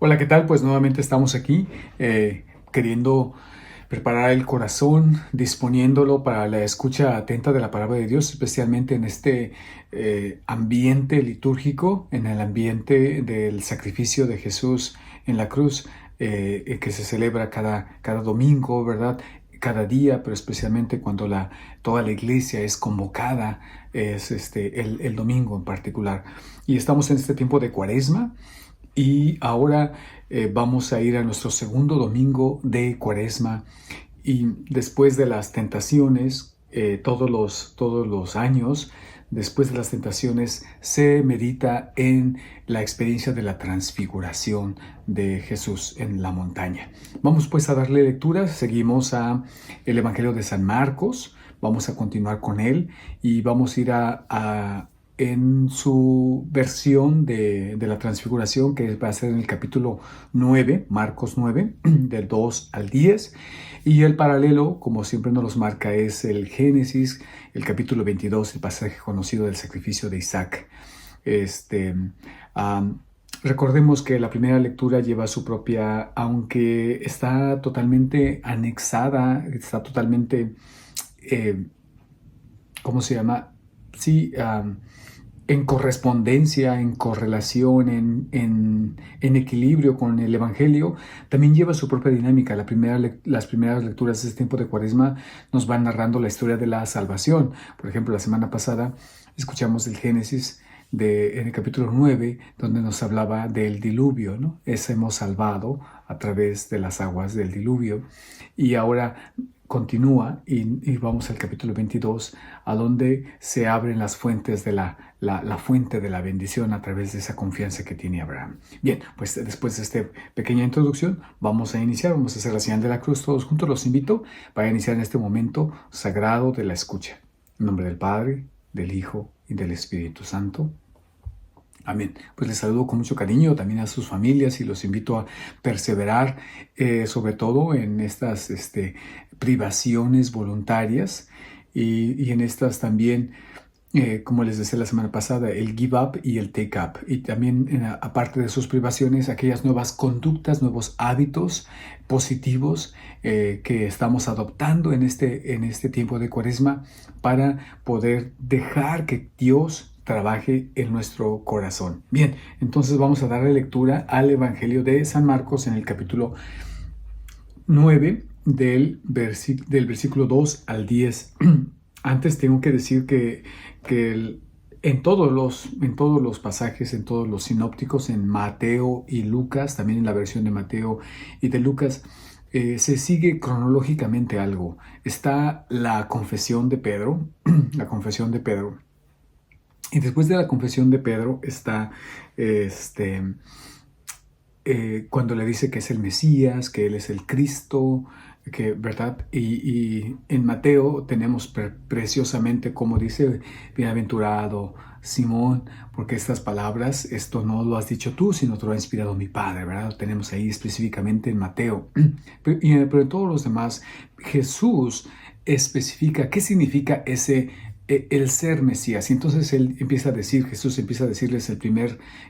Hola, ¿qué tal? Pues nuevamente estamos aquí queriendo preparar el corazón, disponiéndolo para la escucha atenta de la palabra de Dios, especialmente en este ambiente litúrgico, en el ambiente del sacrificio de Jesús en la cruz, que se celebra cada domingo, ¿verdad? Cada día, pero especialmente cuando toda la iglesia es convocada, es el domingo en particular. Y estamos en este tiempo de Cuaresma. Y ahora vamos a ir a nuestro segundo domingo de Cuaresma y después de las tentaciones, todos los años, después de las tentaciones, se medita en la experiencia de la transfiguración de Jesús en la montaña. Vamos pues a darle lectura, seguimos a el Evangelio de San Marcos, vamos a continuar con él y vamos a ir en su versión de la transfiguración, que va a ser en el capítulo 9, Marcos 9, del 2 al 10. Y el paralelo, como siempre nos los marca, es el Génesis, el capítulo 22, el pasaje conocido del sacrificio de Isaac. Este, um, Recordemos que la primera lectura lleva su propia, aunque está totalmente anexada, está totalmente, ¿cómo se llama? Sí, en correspondencia, en correlación, en equilibrio con el Evangelio, también lleva su propia dinámica. Las primeras lecturas de este tiempo de Cuaresma nos van narrando la historia de la salvación. Por ejemplo, la semana pasada escuchamos el Génesis en el capítulo 9, donde nos hablaba del diluvio, ¿no? Hemos salvado a través de las aguas del diluvio. Y ahora continúa y vamos al capítulo 22, a donde se abren las fuentes de la fuente de la bendición a través de esa confianza que tiene Abraham. Bien, pues después de esta pequeña introducción, vamos a iniciar, vamos a hacer la señal de la cruz todos juntos. Los invito para iniciar en este momento sagrado de la escucha. En nombre del Padre, del Hijo y del Espíritu Santo. Amén. Pues les saludo con mucho cariño también a sus familias y los invito a perseverar, sobre todo en estas privaciones voluntarias y en estas también, como les decía la semana pasada, el give up y el take up. Y también, aparte de sus privaciones, aquellas nuevas conductas, nuevos hábitos positivos que estamos adoptando en este tiempo de Cuaresma para poder dejar que Dios trabaje en nuestro corazón. Bien, entonces vamos a darle lectura al Evangelio de San Marcos en el capítulo 9 del versículo 2 al 10. Antes tengo que decir que en todos los pasajes, en todos los sinópticos, en Mateo y Lucas, también en la versión de Mateo y de Lucas, se sigue cronológicamente algo. Está la confesión de Pedro, la confesión de Pedro. Y después de la confesión de Pedro está cuando le dice que es el Mesías, que Él es el Cristo, ¿verdad? Y en Mateo tenemos preciosamente como dice, bienaventurado Simón, porque estas palabras, esto no lo has dicho tú, sino te lo ha inspirado mi Padre, ¿verdad? Lo tenemos ahí específicamente en Mateo. Pero en todos los demás, Jesús especifica qué significa el ser Mesías. Y entonces Jesús empieza a decirles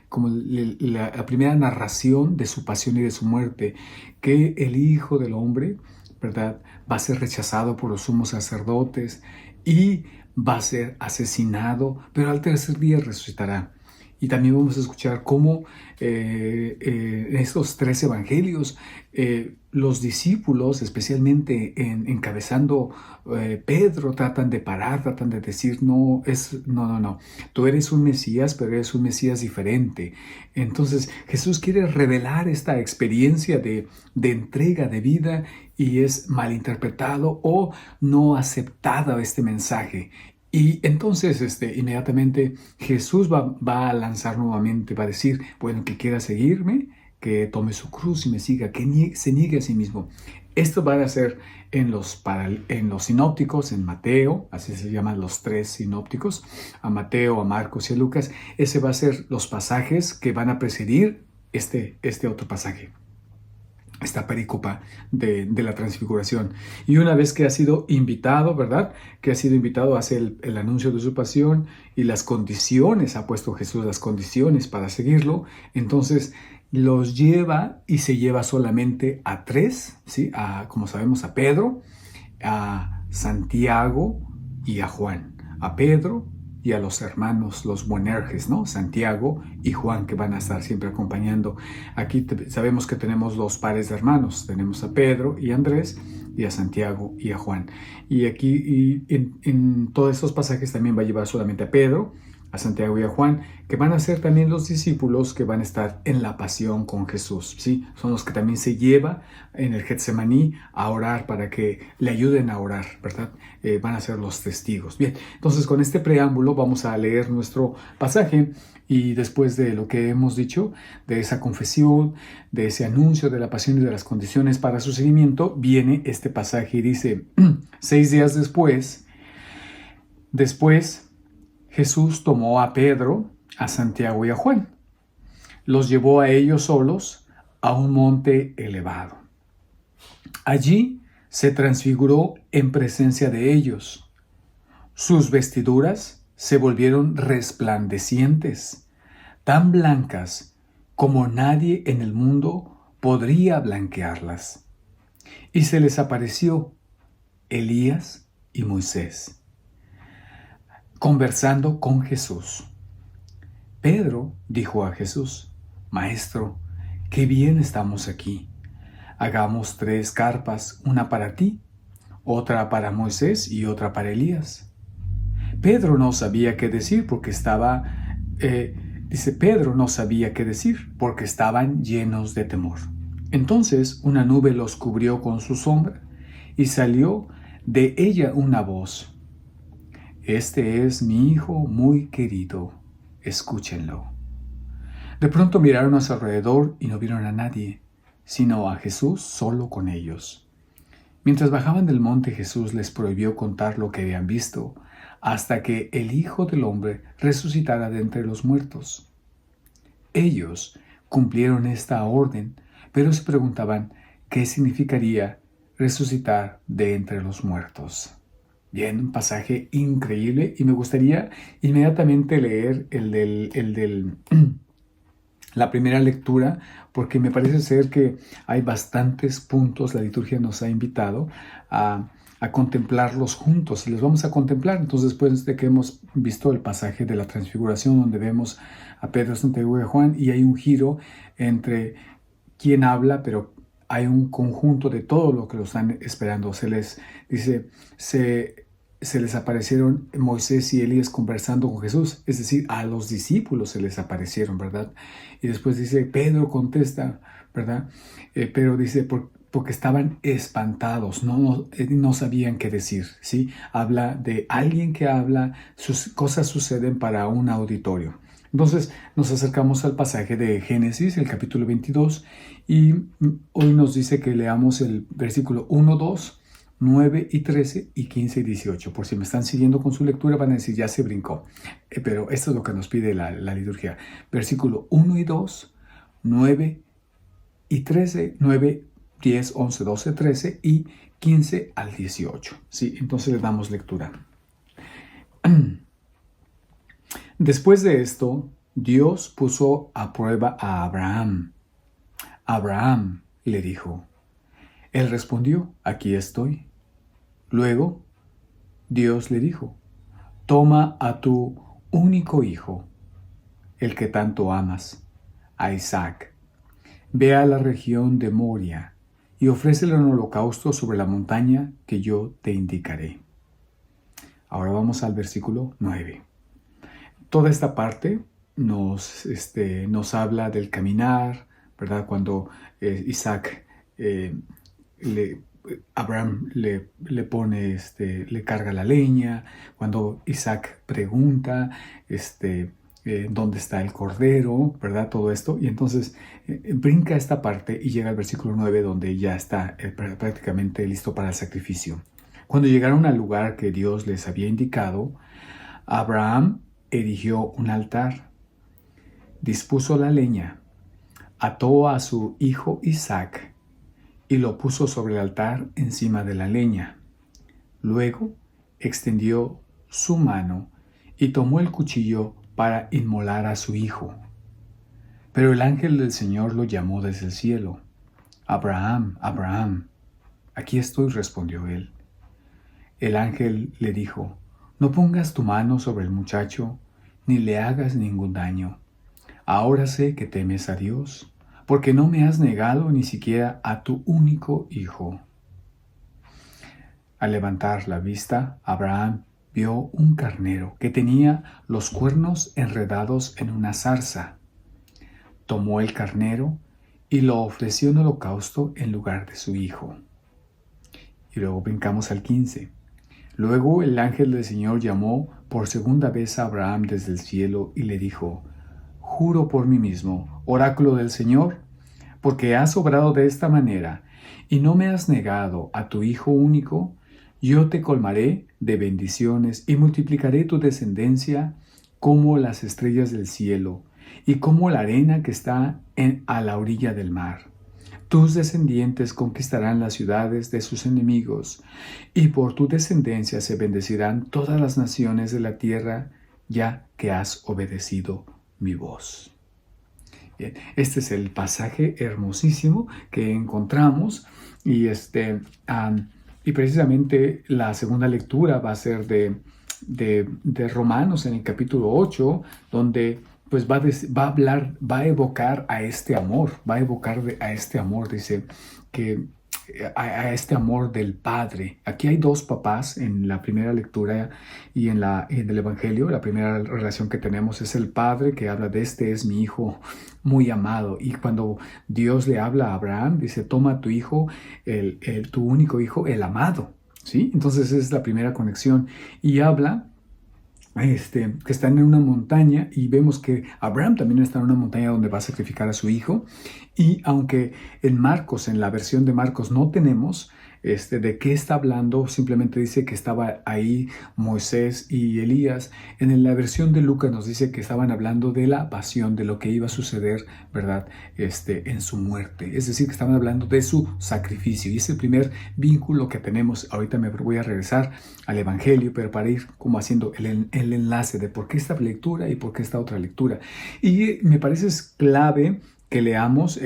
como la primera narración de su pasión y de su muerte, que el Hijo del Hombre, ¿verdad?, va a ser rechazado por los sumos sacerdotes y va a ser asesinado, pero al tercer día resucitará. Y también vamos a escuchar cómo en estos tres evangelios los discípulos, especialmente encabezando Pedro, tratan de parar, tratan de decir, no, tú eres un Mesías, pero eres un Mesías diferente. Entonces Jesús quiere revelar esta experiencia de entrega de vida y es malinterpretado o no aceptado este mensaje. Y entonces inmediatamente Jesús va a lanzar nuevamente, va a decir, bueno, que quiera seguirme, que tome su cruz y me siga, que se niegue a sí mismo. Esto va a ser en los sinópticos, en Mateo, así se llaman los tres sinópticos, a Mateo, a Marcos y a Lucas. Ese va a ser los pasajes que van a precedir este otro pasaje, esta perícopa de la transfiguración. Y una vez que ha sido invitado, ¿verdad?, que ha sido invitado, hace el anuncio de su pasión y las condiciones, ha puesto Jesús las condiciones para seguirlo. Entonces los lleva y se lleva solamente a tres, ¿sí? Como sabemos, a Pedro, a Santiago y a Juan. A Pedro y a los hermanos, los Boanerges, ¿no? Santiago y Juan, que van a estar siempre acompañando. Aquí sabemos que tenemos dos pares de hermanos. Tenemos a Pedro y Andrés, y a Santiago y a Juan. Y aquí en todos estos pasajes también va a llevar solamente a Pedro, a Santiago y a Juan, que van a ser también los discípulos que van a estar en la pasión con Jesús, ¿sí? Son los que también se lleva en el Getsemaní a orar para que le ayuden a orar, ¿verdad? Van a ser los testigos. Bien, entonces con este preámbulo vamos a leer nuestro pasaje y después de lo que hemos dicho, de esa confesión, de ese anuncio de la pasión y de las condiciones para su seguimiento, viene este pasaje y dice, 6 días después, Jesús tomó a Pedro, a Santiago y a Juan. Los llevó a ellos solos a un monte elevado. Allí se transfiguró en presencia de ellos. Sus vestiduras se volvieron resplandecientes, tan blancas como nadie en el mundo podría blanquearlas. Y se les apareció Elías y Moisés, conversando con Jesús. Pedro dijo a Jesús, Maestro, qué bien estamos aquí. Hagamos 3 carpas, una para ti, otra para Moisés y otra para Elías. Pedro no sabía qué decir porque Pedro no sabía qué decir porque estaban llenos de temor. Entonces una nube los cubrió con su sombra y salió de ella una voz. Este es mi hijo muy querido, escúchenlo. De pronto miraron a su alrededor y no vieron a nadie, sino a Jesús solo con ellos. Mientras bajaban del monte, Jesús les prohibió contar lo que habían visto, hasta que el Hijo del Hombre resucitara de entre los muertos. Ellos cumplieron esta orden, pero se preguntaban qué significaría resucitar de entre los muertos. Bien, un pasaje increíble y me gustaría inmediatamente leer la primera lectura porque me parece ser que hay bastantes puntos, la liturgia nos ha invitado a contemplarlos juntos y los vamos a contemplar. Entonces, después de que hemos visto el pasaje de la transfiguración donde vemos a Pedro, Santiago y a Juan y hay un giro entre quién habla, pero hay un conjunto de todo lo que lo están esperando. Se les aparecieron Moisés y Elías conversando con Jesús, es decir, a los discípulos se les aparecieron, ¿verdad? Y después dice, Pedro contesta, ¿verdad? Pero dice, porque estaban espantados, no sabían qué decir, ¿sí? Habla de alguien que habla, sus cosas suceden para un auditorio. Entonces nos acercamos al pasaje de Génesis, el capítulo 22, y hoy nos dice que leamos el versículo 1, 2, 9 y 13 y 15 y 18. Por si me están siguiendo con su lectura van a decir, ya se brincó. Pero esto es lo que nos pide la liturgia. Versículo 1 y 2, 9 y 13, 9, 10, 11, 12, 13 y 15 al 18. ¿Sí? Entonces le damos lectura. Después de esto, Dios puso a prueba a Abraham. Abraham, le dijo. Él respondió, aquí estoy. Luego, Dios le dijo, toma a tu único hijo, el que tanto amas, a Isaac. Ve a la región de Moria y ofrécele un holocausto sobre la montaña que yo te indicaré. Ahora vamos al versículo 9. Toda esta parte nos habla del caminar, ¿verdad? Cuando Abraham le pone, le carga la leña, cuando Isaac pregunta, dónde está el cordero, ¿verdad? Todo esto. Y entonces brinca esta parte y llega al versículo 9 donde ya está prácticamente listo para el sacrificio. Cuando llegaron al lugar que Dios les había indicado, Abraham erigió un altar, dispuso la leña, ató a su hijo Isaac y lo puso sobre el altar encima de la leña. Luego extendió su mano y tomó el cuchillo para inmolar a su hijo. Pero el ángel del Señor lo llamó desde el cielo. Abraham, Abraham. Aquí estoy, respondió él. El ángel le dijo, no pongas tu mano sobre el muchacho, ni le hagas ningún daño. Ahora sé que temes a Dios, porque no me has negado ni siquiera a tu único hijo. Al levantar la vista, Abraham vio un carnero que tenía los cuernos enredados en una zarza. Tomó el carnero y lo ofreció en holocausto en lugar de su hijo. Y luego brincamos al 15. Luego el ángel del Señor llamó por segunda vez a Abraham desde el cielo y le dijo, juro por mí mismo, oráculo del Señor, porque has obrado de esta manera y no me has negado a tu hijo único, yo te colmaré de bendiciones y multiplicaré tu descendencia como las estrellas del cielo y como la arena que está a la orilla del mar. Tus descendientes conquistarán las ciudades de sus enemigos, y por tu descendencia se bendecirán todas las naciones de la tierra, ya que has obedecido mi voz. Bien, este es el pasaje hermosísimo que encontramos, y precisamente la segunda lectura va a ser de Romanos en el capítulo 8, donde pues va a hablar, va a evocar a este amor, dice que a este amor del Padre. Aquí hay dos papás en la primera lectura y en el Evangelio. La primera relación que tenemos es el Padre que habla de este es mi hijo muy amado. Y cuando Dios le habla a Abraham, dice, toma a tu hijo, tu único hijo, el amado. ¿Sí? Entonces esa es la primera conexión. Y habla que están en una montaña, y vemos que Abraham también está en una montaña donde va a sacrificar a su hijo. Y aunque en Marcos, en la versión de Marcos, no tenemos de qué está hablando, simplemente dice que estaba ahí Moisés y Elías. En la versión de Lucas nos dice que estaban hablando de la pasión, de lo que iba a suceder, ¿verdad? En su muerte. Es decir, que estaban hablando de su sacrificio. Y es el primer vínculo que tenemos. Ahorita me voy a regresar al Evangelio, pero para ir como haciendo el enlace de por qué esta lectura y por qué esta otra lectura. Y me parece clave que leamos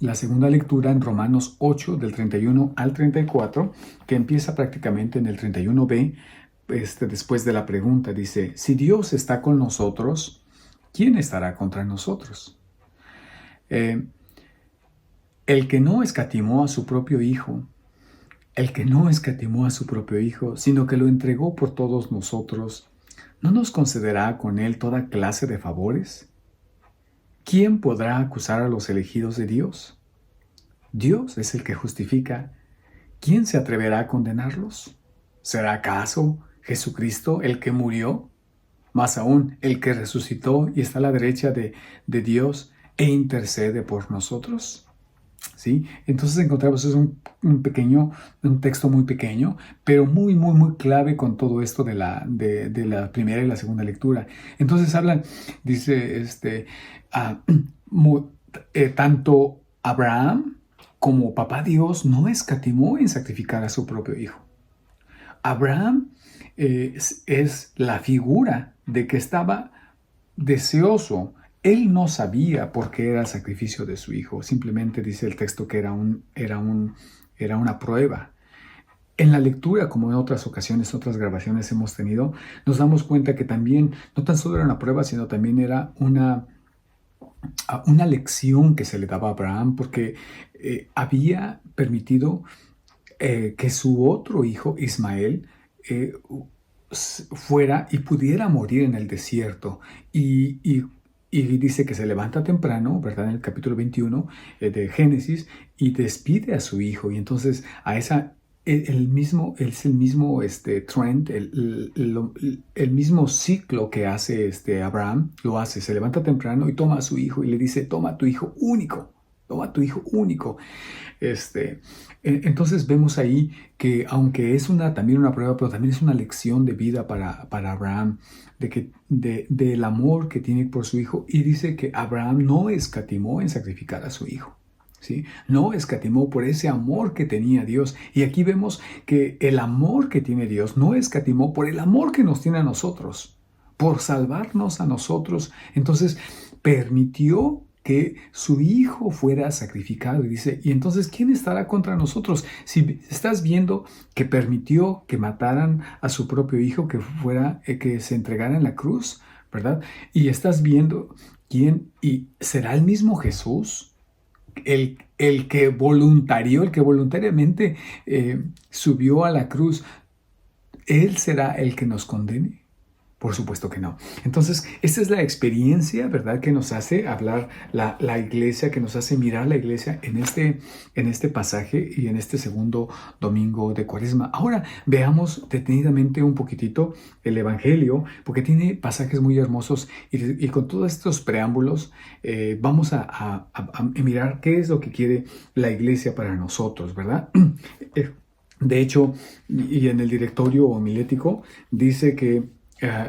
la segunda lectura en Romanos 8, del 31 al 34, que empieza prácticamente en el 31b, después de la pregunta. Dice, si Dios está con nosotros, ¿quién estará contra nosotros? El que no escatimó a su propio Hijo, sino que lo entregó por todos nosotros, ¿no nos concederá con él toda clase de favores? ¿Quién podrá acusar a los elegidos de Dios? Dios es el que justifica. ¿Quién se atreverá a condenarlos? ¿Será acaso Jesucristo el que murió? Más aún, el que resucitó y está a la derecha de Dios e intercede por nosotros. ¿Sí? Entonces encontramos un texto muy pequeño, pero muy, muy, muy clave con todo esto de la primera y la segunda lectura. Entonces dice, tanto Abraham como papá Dios no escatimó en sacrificar a su propio hijo. Abraham es la figura de que estaba deseoso. Él no sabía por qué era el sacrificio de su hijo. Simplemente dice el texto que era una prueba. En la lectura, como en otras ocasiones, otras grabaciones hemos tenido, nos damos cuenta que también no tan solo era una prueba, sino también era una lección que se le daba a Abraham, porque había permitido que su otro hijo, Ismael, fuera y pudiera morir en el desierto. Y dice que se levanta temprano, ¿verdad? En el capítulo 21 de Génesis, y despide a su hijo. Y entonces es el mismo trend, el mismo ciclo que hace Abraham, lo hace. Se levanta temprano y toma a su hijo y le dice, toma a tu hijo único. Toma a tu hijo único. Entonces vemos ahí que aunque es también una prueba, pero también es una lección de vida para Abraham, del amor que tiene por su hijo. Y dice que Abraham no escatimó en sacrificar a su hijo, ¿sí? No escatimó por ese amor que tenía Dios. Y aquí vemos que el amor que tiene Dios no escatimó por el amor que nos tiene a nosotros, por salvarnos a nosotros. Entonces permitió que su hijo fuera sacrificado. Y dice, ¿y entonces quién estará contra nosotros? Si estás viendo que permitió que mataran a su propio hijo, que se entregara en la cruz, ¿verdad? Y estás viendo quién, y será el mismo Jesús, el que voluntariamente subió a la cruz. ¿Él será el que nos condene? Por supuesto que no. Entonces, esta es la experiencia, ¿verdad?, que nos hace hablar la iglesia, que nos hace mirar la iglesia en este pasaje y en este segundo domingo de Cuaresma. Ahora veamos detenidamente un poquitito el Evangelio, porque tiene pasajes muy hermosos y con todos estos preámbulos vamos a mirar qué es lo que quiere la iglesia para nosotros, ¿verdad? De hecho, y en el directorio homilético dice que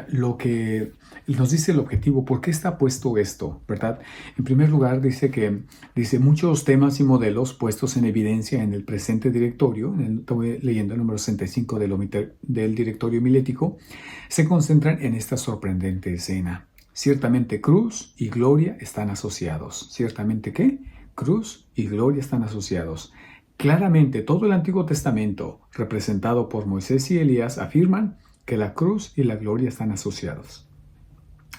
lo que nos dice el objetivo, ¿por qué está puesto esto? ¿Verdad? En primer lugar, dice muchos temas y modelos puestos en evidencia en el presente directorio, estoy leyendo el número 65 del directorio homilético, se concentran en esta sorprendente escena. Ciertamente cruz y gloria están asociados. ¿Ciertamente qué? Cruz y gloria están asociados. Claramente, todo el Antiguo Testamento, representado por Moisés y Elías, afirman que la cruz y la gloria están asociados.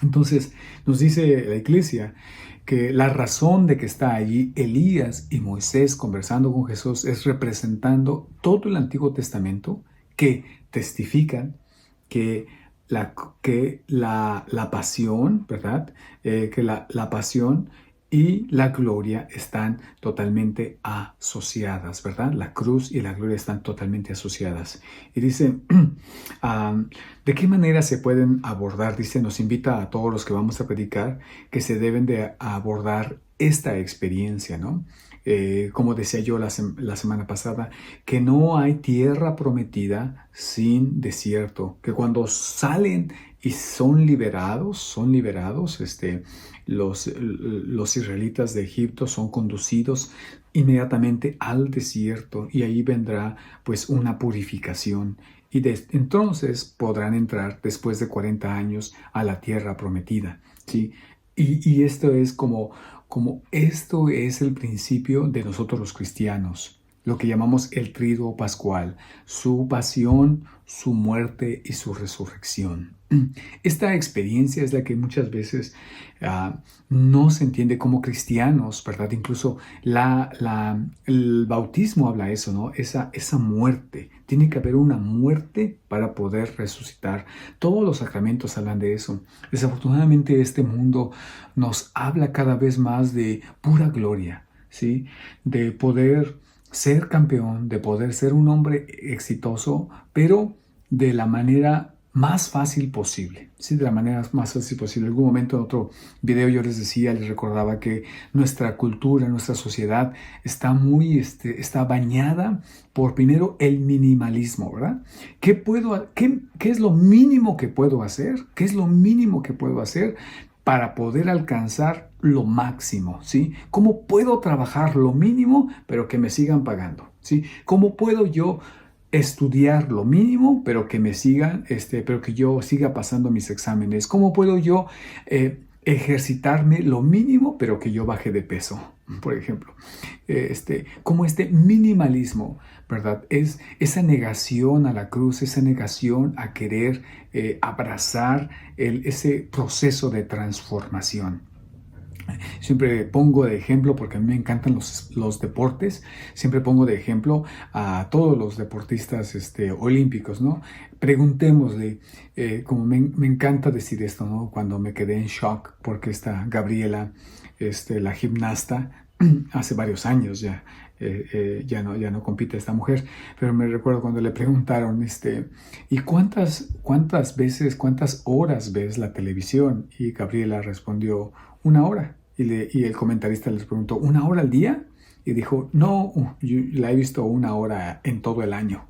Entonces, nos dice la iglesia que la razón de que está allí Elías y Moisés conversando con Jesús es representando todo el Antiguo Testamento, que testifican que la pasión, ¿verdad? Que la pasión y la gloria están totalmente asociadas, ¿verdad? La cruz y la gloria están totalmente asociadas. Y dice, ¿de qué manera se pueden abordar? Dice, nos invita a todos los que vamos a predicar que se deben de abordar esta experiencia, ¿no? Como decía yo la semana pasada, que no hay tierra prometida sin desierto, que cuando salen y son liberados, los israelitas de Egipto son conducidos inmediatamente al desierto y ahí vendrá pues una purificación y entonces podrán entrar después de 40 años a la tierra prometida, ¿sí? Y esto es como esto es el principio de nosotros los cristianos, lo que llamamos el triduo pascual, su pasión, su muerte y su resurrección. Esta experiencia es la que muchas veces no se entiende como cristianos, ¿verdad? Incluso el bautismo habla eso, ¿no? Esa muerte. Tiene que haber una muerte para poder resucitar. Todos los sacramentos hablan de eso. Desafortunadamente este mundo nos habla cada vez más de pura gloria, ¿sí? De poder ser campeón, de poder ser un hombre exitoso, pero de la manera más fácil posible, ¿sí? De la manera más fácil posible. En algún momento en otro video yo les recordaba que nuestra cultura, nuestra sociedad está está bañada por primero el minimalismo, ¿verdad? ¿Qué es lo mínimo que puedo hacer? ¿Qué es lo mínimo que puedo hacer para poder alcanzar lo máximo, ¿sí? ¿Cómo puedo trabajar lo mínimo pero que me sigan pagando, ¿sí? ¿Cómo puedo yo estudiar lo mínimo, pero que me sigan, pero que yo siga pasando mis exámenes? ¿Cómo puedo yo ejercitarme lo mínimo, pero que yo baje de peso, por ejemplo? Como este minimalismo, ¿verdad? Es esa negación a la cruz, esa negación a querer abrazar ese proceso de transformación. Siempre pongo de ejemplo, porque a mí me encantan los deportes, siempre pongo de ejemplo a todos los deportistas olímpicos, ¿no? Preguntémosle, como me encanta decir esto, ¿no? Cuando me quedé en shock porque esta Gabriela, la gimnasta, hace varios años ya no compite esta mujer, pero me recuerdo cuando le preguntaron, ¿y cuántas horas ves la televisión? Y Gabriela respondió, 1 hora. Y el comentarista les preguntó, ¿1 hora al día? Y dijo, no, yo la he visto 1 hora en todo el año.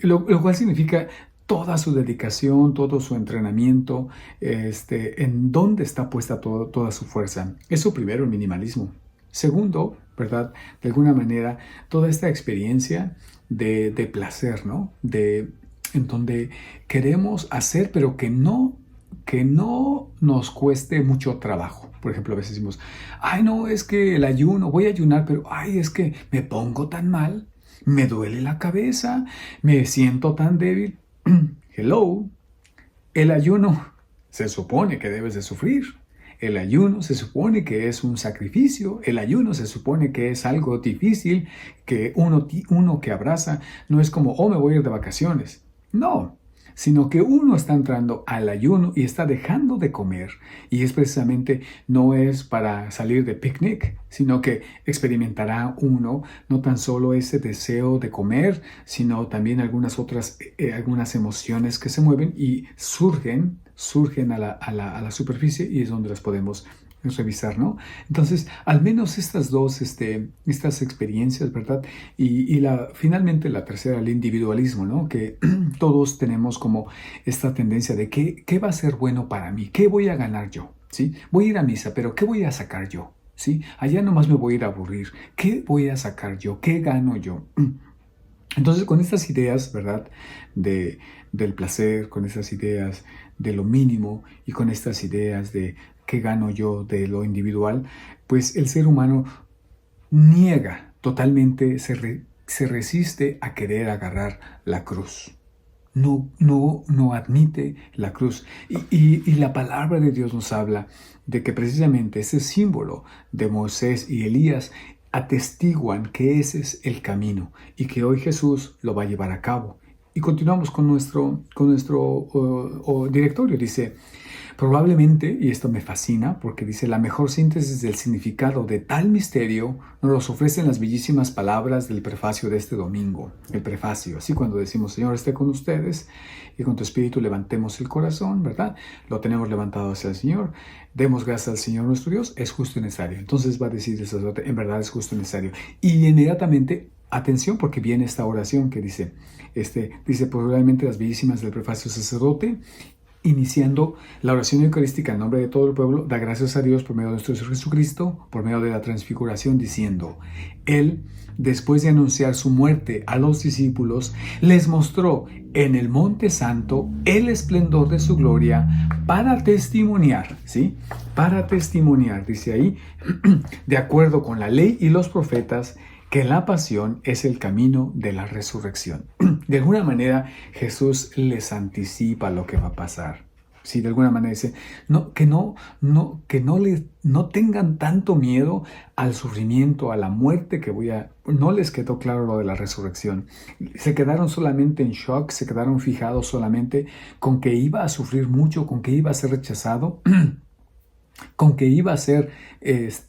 Lo cual significa toda su dedicación, todo su entrenamiento, en dónde está puesta toda su fuerza. Eso primero, el minimalismo. Segundo, ¿verdad? De alguna manera, toda esta experiencia de placer, ¿no? En donde queremos hacer, pero que no que no nos cueste mucho trabajo. Por ejemplo, a veces decimos, ay, no, es que el ayuno, voy a ayunar, pero ay, es que me pongo tan mal, me duele la cabeza, me siento tan débil. Hello, el ayuno se supone que debes de sufrir. El ayuno se supone que es un sacrificio. El ayuno se supone que es algo difícil, que uno que abraza no es como, oh, me voy a ir de vacaciones. No, sino que uno está entrando al ayuno y está dejando de comer. Y es precisamente, no es para salir de picnic, sino que experimentará uno no tan solo ese deseo de comer, sino también algunas otras, algunas emociones que se mueven y surgen a la superficie, y es donde las podemos revisar, ¿no? Entonces, al menos estas experiencias, ¿verdad? Y finalmente la tercera, el individualismo, ¿no? Que todos tenemos como esta tendencia de qué va a ser bueno para mí, qué voy a ganar yo, ¿sí? Voy a ir a misa, pero ¿qué voy a sacar yo? ¿Sí? Allá nomás me voy a ir a aburrir. ¿Qué voy a sacar yo? ¿Qué gano yo? Entonces, con estas ideas, ¿verdad? Del placer, con estas ideas de lo mínimo y con estas ideas de qué gano yo de lo individual, pues el ser humano niega totalmente, se resiste a querer agarrar la cruz. No admite la cruz. Y la palabra de Dios nos habla de que precisamente ese símbolo de Moisés y Elías atestiguan que ese es el camino y que hoy Jesús lo va a llevar a cabo. Y continuamos con nuestro directorio. Dice, probablemente, y esto me fascina, porque dice, la mejor síntesis del significado de tal misterio nos los ofrecen las bellísimas palabras del prefacio de este domingo. El prefacio, así cuando decimos, Señor, esté con ustedes, y con tu espíritu levantemos el corazón, ¿verdad? Lo tenemos levantado hacia el Señor. Demos gracias al Señor nuestro Dios, es justo y necesario. Entonces va a decir el sacerdote, en verdad es justo y necesario. Y inmediatamente, atención, porque viene esta oración que dice, probablemente las bellísimas del prefacio sacerdote, iniciando la oración eucarística en nombre de todo el pueblo, da gracias a Dios por medio de nuestro Señor Jesucristo, por medio de la transfiguración, diciendo, Él, después de anunciar su muerte a los discípulos, les mostró en el Monte Santo el esplendor de su gloria para testimoniar, ¿sí? Para testimoniar, dice ahí, de acuerdo con la ley y los profetas, que la pasión es el camino de la resurrección. De alguna manera Jesús les anticipa lo que va a pasar. Sí, de alguna manera dice, que no tengan tanto miedo al sufrimiento, a la muerte no les quedó claro lo de la resurrección. Se quedaron solamente en shock, se quedaron fijados solamente con que iba a sufrir mucho, con que iba a ser rechazado, con que iba a ser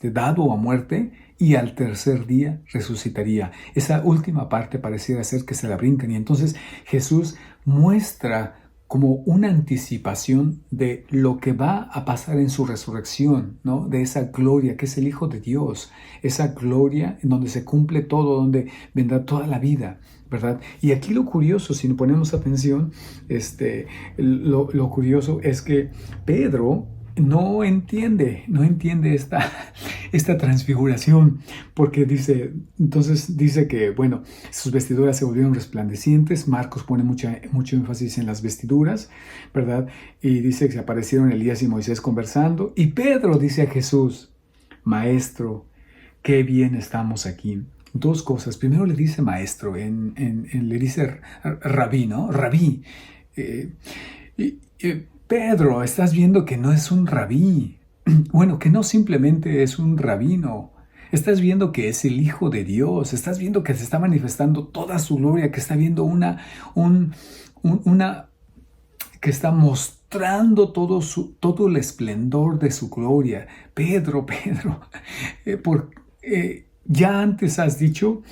dado a muerte, y al tercer día resucitaría. Esa última parte pareciera ser que se la brincan, y entonces Jesús muestra como una anticipación de lo que va a pasar en su resurrección, ¿no? De esa gloria que es el Hijo de Dios, esa gloria en donde se cumple todo, donde vendrá toda la vida, ¿verdad? Y aquí lo curioso, si ponemos atención, lo curioso es que Pedro no entiende esta transfiguración, porque dice que, bueno, sus vestiduras se volvieron resplandecientes. Marcos pone mucho énfasis en las vestiduras, ¿verdad? Y dice que se aparecieron Elías y Moisés conversando, y Pedro dice a Jesús, Maestro, qué bien estamos aquí. Dos cosas. Primero le dice maestro, le dice rabí, ¿no? Rabí. Pedro, estás viendo que no es un rabí. Bueno, que no simplemente es un rabino. Estás viendo que es el Hijo de Dios. Estás viendo que se está manifestando toda su gloria, que está viendo que está mostrando todo el esplendor de su gloria. Pedro, ya antes has dicho,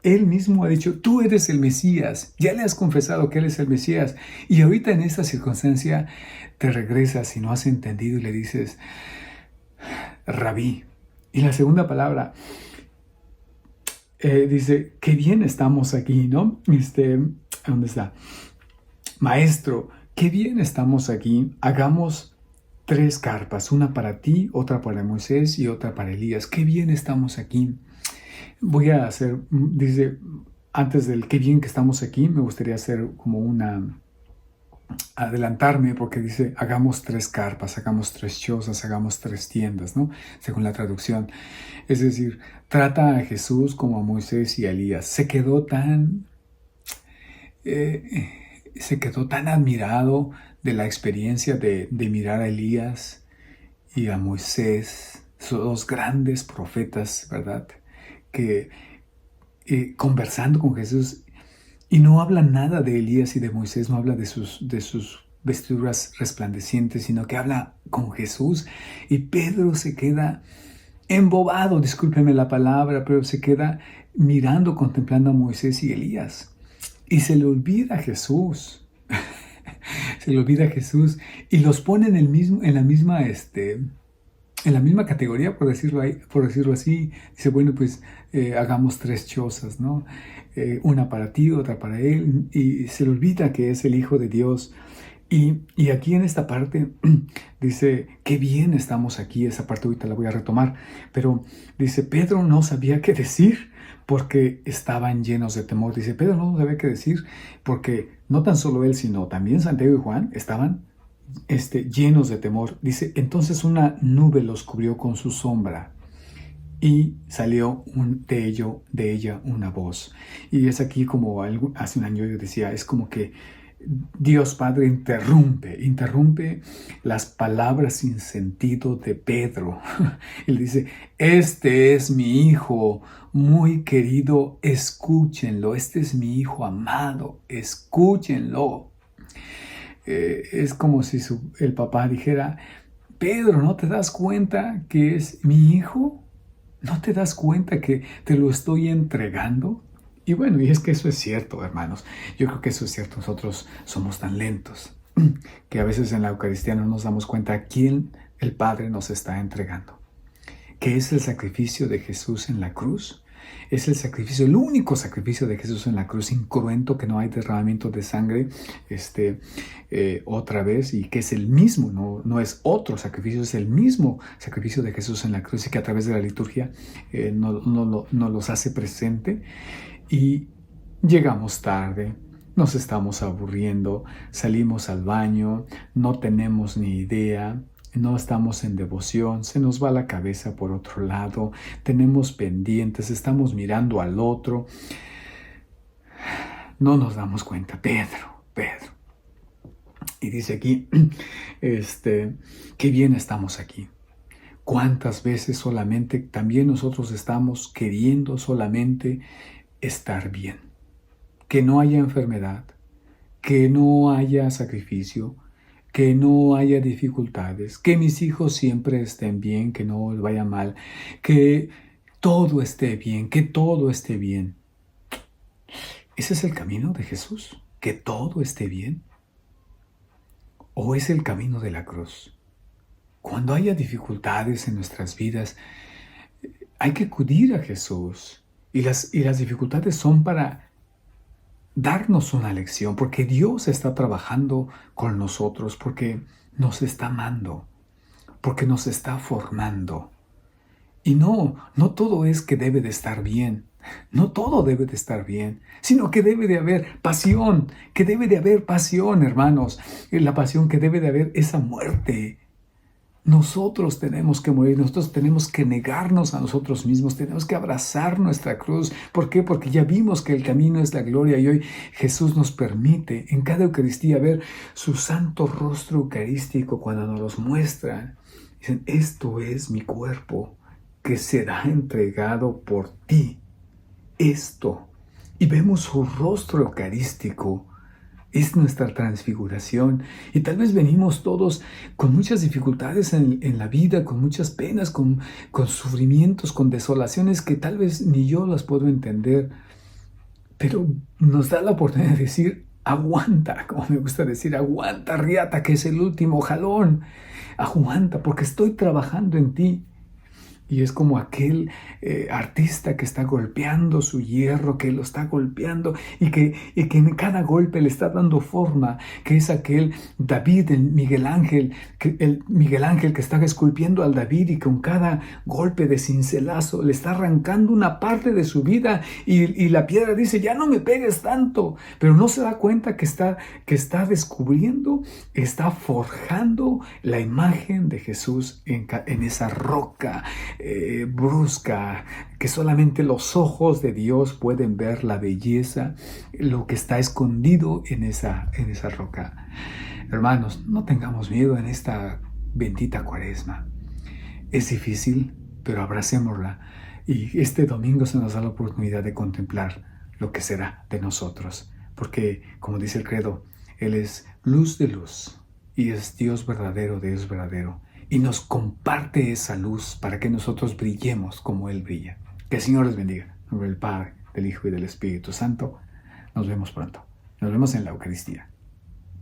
él mismo ha dicho, tú eres el Mesías, ya le has confesado que él es el Mesías, y ahorita en esta circunstancia te regresas y no has entendido y le dices, Rabí. Y la segunda palabra dice, qué bien estamos aquí, ¿no? ¿Dónde está? Maestro, qué bien estamos aquí, hagamos 3 carpas, una para ti, otra para Moisés y otra para Elías. ¡Qué bien estamos aquí! Voy a hacer, dice, antes del qué bien que estamos aquí, me gustaría hacer como adelantarme porque dice, hagamos 3 carpas, hagamos 3 chozas, hagamos 3 tiendas, ¿no? Según la traducción. Es decir, trata a Jesús como a Moisés y a Elías. Se quedó tan admirado de la experiencia de mirar a Elías y a Moisés, esos 2 grandes profetas, ¿verdad? Que conversando con Jesús, y no habla nada de Elías y de Moisés, no habla de sus vestiduras resplandecientes, sino que habla con Jesús, y Pedro se queda embobado, discúlpeme la palabra, pero se queda mirando, contemplando a Moisés y Elías, y se le olvida Jesús. Se le olvida Jesús y los pone en la misma categoría, por decirlo así. Dice, bueno, pues hagamos 3 chozas, ¿no? Una para ti, otra para él, y se le olvida que es el Hijo de Dios. Y aquí en esta parte dice, qué bien estamos aquí, esa parte ahorita la voy a retomar, pero dice, Pedro no sabía qué decir porque estaban llenos de temor. Dice, Pedro no sabía qué decir porque no tan solo él, sino también Santiago y Juan estaban llenos de temor. Dice, entonces una nube los cubrió con su sombra y salió de ella una voz. Y es aquí como hace un año yo decía, es como que Dios Padre interrumpe las palabras sin sentido de Pedro. Él dice, este es mi hijo muy querido, escúchenlo, este es mi hijo amado, escúchenlo. Es como si el papá dijera, Pedro, ¿no te das cuenta que es mi hijo? ¿No te das cuenta que te lo estoy entregando? Y bueno, y es que eso es cierto, hermanos. Yo creo que eso es cierto. Nosotros somos tan lentos que a veces en la Eucaristía no nos damos cuenta a quién el Padre nos está entregando. ¿Qué es el sacrificio de Jesús en la cruz? Es el único sacrificio de Jesús en la cruz, incruento, que no hay derramamiento de sangre otra vez, y que es el mismo, no es otro sacrificio, es el mismo sacrificio de Jesús en la cruz, y que a través de la liturgia nos los hace presente. Y llegamos tarde, nos estamos aburriendo, salimos al baño, no tenemos ni idea, no estamos en devoción, se nos va la cabeza por otro lado, tenemos pendientes, estamos mirando al otro. No nos damos cuenta, Pedro. Y dice aquí, qué bien estamos aquí. ¿Cuántas veces solamente también nosotros estamos queriendo solamente estar bien? Que no haya enfermedad, que no haya sacrificio, que no haya dificultades, que mis hijos siempre estén bien, que no les vaya mal, que todo esté bien, que todo esté bien. ¿Ese es el camino de Jesús? ¿Que todo esté bien? ¿O es el camino de la cruz? Cuando haya dificultades en nuestras vidas, hay que acudir a Jesús. Y las dificultades son para darnos una lección, porque Dios está trabajando con nosotros, porque nos está amando, porque nos está formando. Y no todo es que debe de estar bien, no todo debe de estar bien, sino que debe de haber pasión, hermanos. La pasión que debe de haber, esa muerte. Nosotros tenemos que morir, nosotros tenemos que negarnos a nosotros mismos, tenemos que abrazar nuestra cruz. ¿Por qué? Porque ya vimos que el camino es la gloria, y hoy Jesús nos permite en cada Eucaristía ver su santo rostro eucarístico cuando nos los muestra. Dicen, esto es mi cuerpo que será entregado por ti. Esto. Y vemos su rostro eucarístico. Es nuestra transfiguración, y tal vez venimos todos con muchas dificultades en la vida, con muchas penas, con sufrimientos, con desolaciones que tal vez ni yo las puedo entender, pero nos da la oportunidad de decir, aguanta, como me gusta decir, aguanta, riata, que es el último jalón, aguanta, porque estoy trabajando en ti. Y es como aquel artista que está golpeando su hierro, que lo está golpeando y que en cada golpe le está dando forma, que es aquel David, el Miguel Ángel que está esculpiendo al David y con cada golpe de cincelazo le está arrancando una parte de su vida y la piedra dice, ya no me pegues tanto, pero no se da cuenta que está descubriendo, está forjando la imagen de Jesús en esa roca brusca, que solamente los ojos de Dios pueden ver la belleza, lo que está escondido en esa roca. Hermanos, no tengamos miedo en esta bendita Cuaresma. Es difícil, pero abracémosla. Y este domingo se nos da la oportunidad de contemplar lo que será de nosotros. Porque, como dice el credo, Él es luz de luz y es Dios verdadero, Dios verdadero. Y nos comparte esa luz para que nosotros brillemos como Él brilla. Que el Señor les bendiga. En nombre del Padre, del Hijo y del Espíritu Santo. Nos vemos pronto. Nos vemos en la Eucaristía.